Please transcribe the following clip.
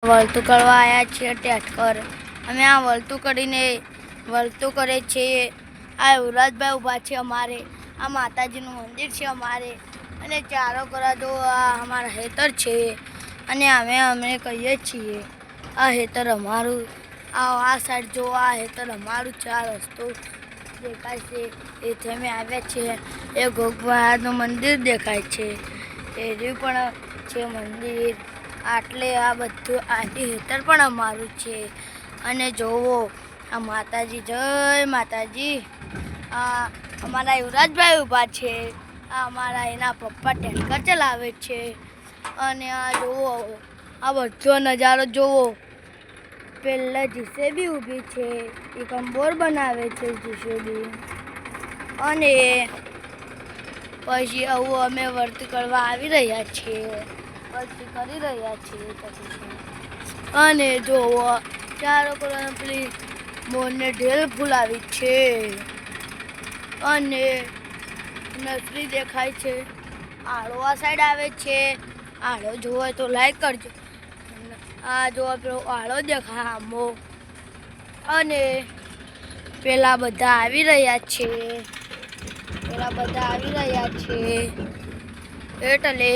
વળતું કરવા આવ્યા છીએ ટેટકર અમે આ વળતું કરીને વળતું કરે છે। આ યુવરાજભાઈ ઊભા છે અમારે, આ માતાજીનું મંદિર છે અમારે, અને ચારો કરા તો આ અમારા હેતર છે અને અમે કહીએ છીએ આ હેતર અમારું। આ સાઈડ જો આ હેતર અમારું છે, આ રસ્તો દેખાય છે એથી અમે આવ્યા છીએ। એ ગોગવાળાનું મંદિર દેખાય છે, એનું પણ છે મંદિર। આટલે આ બધું આ હેતર પણ અમારું છે। અને જોવો આ માતાજી, જય માતાજી। આ અમારા યુવરાજભાઈ ઊભા છે, આ અમારા એના પપ્પા ટેન્કર ચલાવે છે। અને આ જોવો આ બધો નજારો જોવો, પેલા જીસીબી ઊભી છે, એ કંબોર બનાવે છે જીસીબી। અને પછી આવું અમે વર્ત કરવા આવી રહ્યા છીએ, વર્ત કરી રહ્યા છીએ પછી। અને જોવો ચારો કોરને પેલી મોરને ઢેલ ફૂલાવી છે અને નસરી દેખાય છે। આળો આ સાઈડ આવે છે, આળો જોવો તો લાઈક કરજો। આ જોવો પેલો આળો દેખાય આમો, અને પેલા બધા આવી રહ્યા છે, એટલે